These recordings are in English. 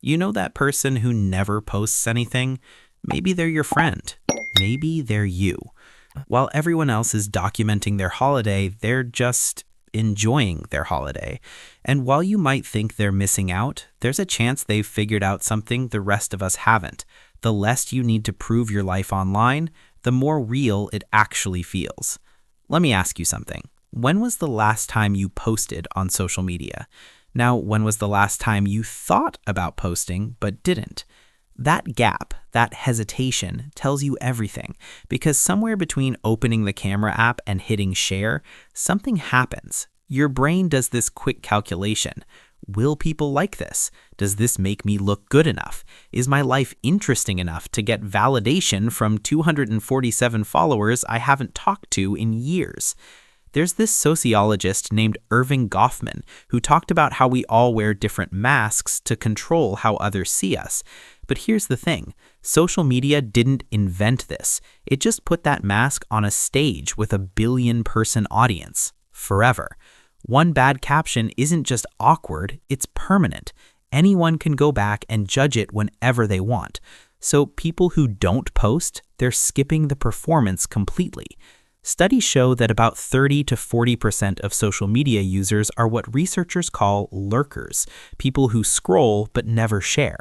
You know that person who never posts anything? Maybe they're your friend. Maybe they're you. While everyone else is documenting their holiday, they're just enjoying their holiday. And while you might think they're missing out, there's a chance they've figured out something the rest of us haven't. The less you need to prove your life online, the more real it actually feels. Let me ask you something. When was the last time you posted on social media? Now, when was the last time you thought about posting but didn't? That gap, that hesitation, tells you everything, because somewhere between opening the camera app and hitting share, something happens. Your brain does this quick calculation. Will people like this? Does this make me look good enough? Is my life interesting enough to get validation from 247 followers I haven't talked to in years? There's this sociologist named Irving Goffman who talked about how we all wear different masks to control how others see us. But here's the thing, social media didn't invent this. It just put that mask on a stage with a billion-person audience, forever. One bad caption isn't just awkward, it's permanent. Anyone can go back and judge it whenever they want. So people who don't post, they're skipping the performance completely. Studies show that about 30 to 40% of social media users are what researchers call lurkers, people who scroll but never share.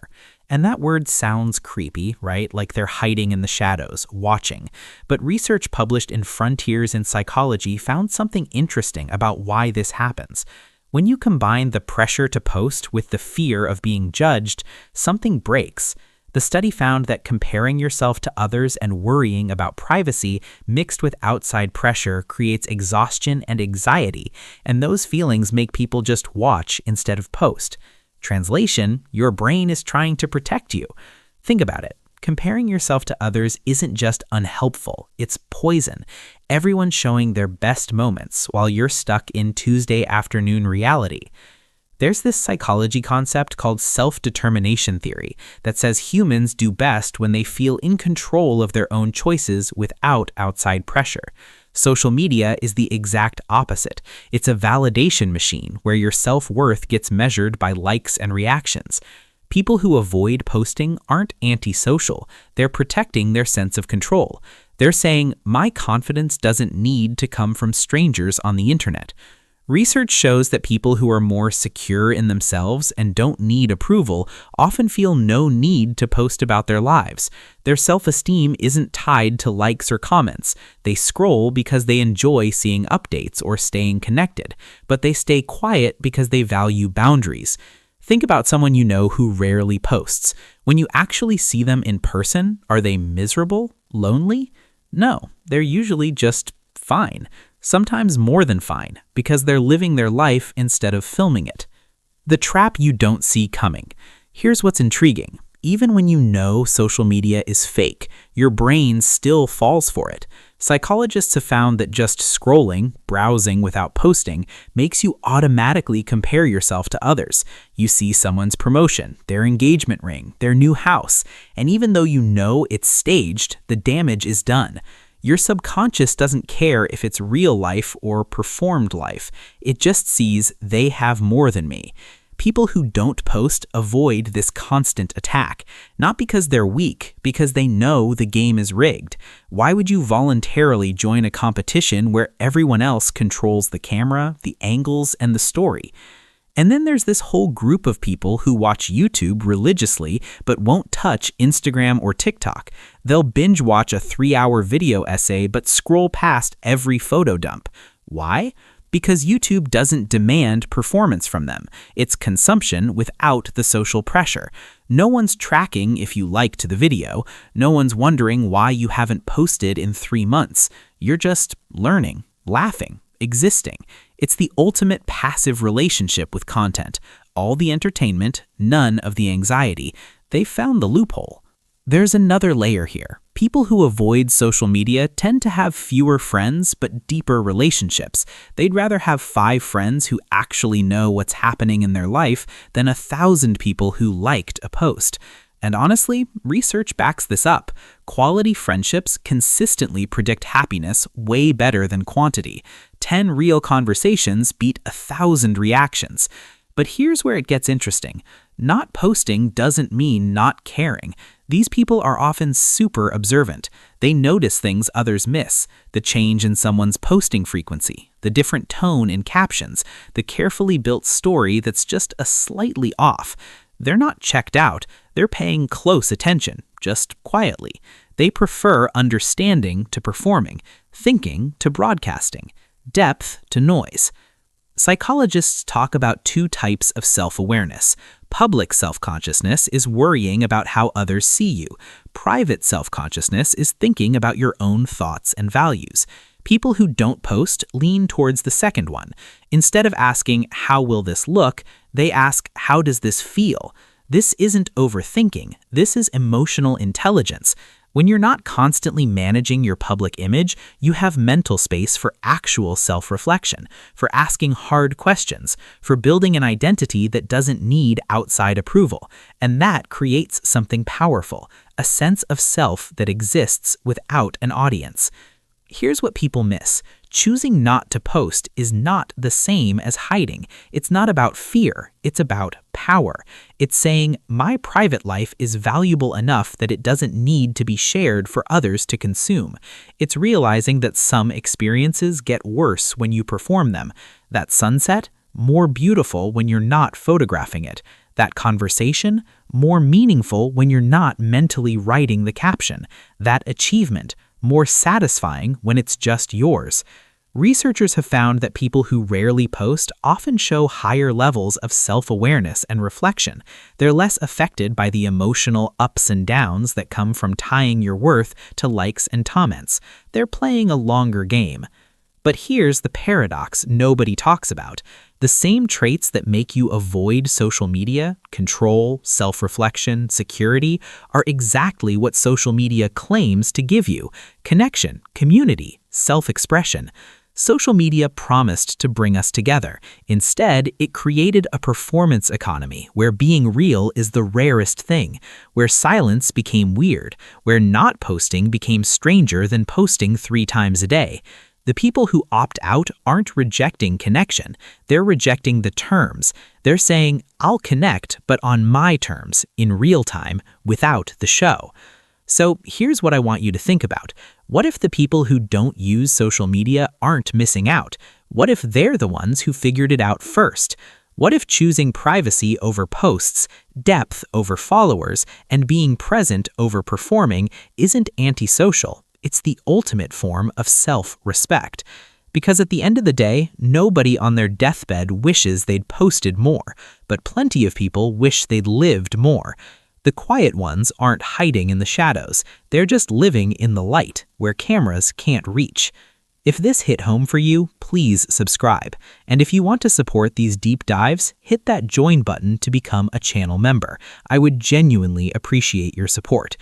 And that word sounds creepy, right? Like they're hiding in the shadows, watching. But research published in Frontiers in Psychology found something interesting about why this happens. When you combine the pressure to post with the fear of being judged, something breaks. The study found that comparing yourself to others and worrying about privacy mixed with outside pressure creates exhaustion and anxiety, and those feelings make people just watch instead of post. Translation, your brain is trying to protect you. Think about it. Comparing yourself to others isn't just unhelpful, it's poison. Everyone's showing their best moments while you're stuck in Tuesday afternoon reality. There's this psychology concept called self-determination theory that says humans do best when they feel in control of their own choices without outside pressure. Social media is the exact opposite. It's a validation machine where your self-worth gets measured by likes and reactions. People who avoid posting aren't antisocial. They're protecting their sense of control. They're saying, my confidence doesn't need to come from strangers on the internet. Research shows that people who are more secure in themselves and don't need approval often feel no need to post about their lives. Their self-esteem isn't tied to likes or comments. They scroll because they enjoy seeing updates or staying connected, but they stay quiet because they value boundaries. Think about someone you know who rarely posts. When you actually see them in person, are they miserable? Lonely? No, they're usually just fine. Sometimes more than fine, because they're living their life instead of filming it. The trap you don't see coming. Here's what's intriguing. Even when you know social media is fake, your brain still falls for it. Psychologists have found that just scrolling, browsing without posting, makes you automatically compare yourself to others. You see someone's promotion, their engagement ring, their new house, and even though you know it's staged, the damage is done. Your subconscious doesn't care if it's real life or performed life. It just sees they have more than me. People who don't post avoid this constant attack, not because they're weak, because they know the game is rigged. Why would you voluntarily join a competition where everyone else controls the camera, the angles, and the story? And then there's this whole group of people who watch YouTube religiously but won't touch Instagram or TikTok. They'll binge watch a 3-hour video essay but scroll past every photo dump. Why? Because YouTube doesn't demand performance from them. It's consumption without the social pressure. No one's tracking if you liked the video. No one's wondering why you haven't posted in 3 months. You're just learning, laughing, existing. It's the ultimate passive relationship with content. All the entertainment, none of the anxiety. They've found the loophole. There's another layer here. People who avoid social media tend to have fewer friends but deeper relationships. They'd rather have 5 friends who actually know what's happening in their life than 1,000 people who liked a post. And honestly, research backs this up. Quality friendships consistently predict happiness way better than quantity. 10 real conversations beat 1,000 reactions. But here's where it gets interesting. Not posting doesn't mean not caring. These people are often super observant. They notice things others miss, the change in someone's posting frequency, the different tone in captions, the carefully built story that's just a slightly off. They're not checked out, they're paying close attention, just quietly. They prefer understanding to performing, thinking to broadcasting, depth to noise. Psychologists talk about two types of self-awareness. Public self-consciousness is worrying about how others see you. Private self-consciousness is thinking about your own thoughts and values. People who don't post lean towards the second one. Instead of asking, how will this look, they ask, how does this feel? This isn't overthinking. This is emotional intelligence. When you're not constantly managing your public image, you have mental space for actual self-reflection, for asking hard questions, for building an identity that doesn't need outside approval. And that creates something powerful, a sense of self that exists without an audience. Here's what people miss. Choosing not to post is not the same as hiding. It's not about fear, it's about power. It's saying, my private life is valuable enough that it doesn't need to be shared for others to consume. It's realizing that some experiences get worse when you perform them. That sunset, more beautiful when you're not photographing it. That conversation, more meaningful when you're not mentally writing the caption. That achievement, more satisfying when it's just yours. Researchers have found that people who rarely post often show higher levels of self-awareness and reflection. They're less affected by the emotional ups and downs that come from tying your worth to likes and comments. They're playing a longer game. But here's the paradox nobody talks about. The same traits that make you avoid social media, control, self-reflection, security, are exactly what social media claims to give you: connection, community, self-expression. Social media promised to bring us together. Instead, it created a performance economy where being real is the rarest thing, where silence became weird, where not posting became stranger than posting 3 times a day. The people who opt out aren't rejecting connection, they're rejecting the terms. They're saying, I'll connect, but on my terms, in real time, without the show. So here's what I want you to think about. What if the people who don't use social media aren't missing out? What if they're the ones who figured it out first? What if choosing privacy over posts, depth over followers, and being present over performing isn't antisocial? It's the ultimate form of self-respect. Because at the end of the day, nobody on their deathbed wishes they'd posted more, but plenty of people wish they'd lived more. The quiet ones aren't hiding in the shadows. They're just living in the light, where cameras can't reach. If this hit home for you, please subscribe. And if you want to support these deep dives, hit that join button to become a channel member. I would genuinely appreciate your support.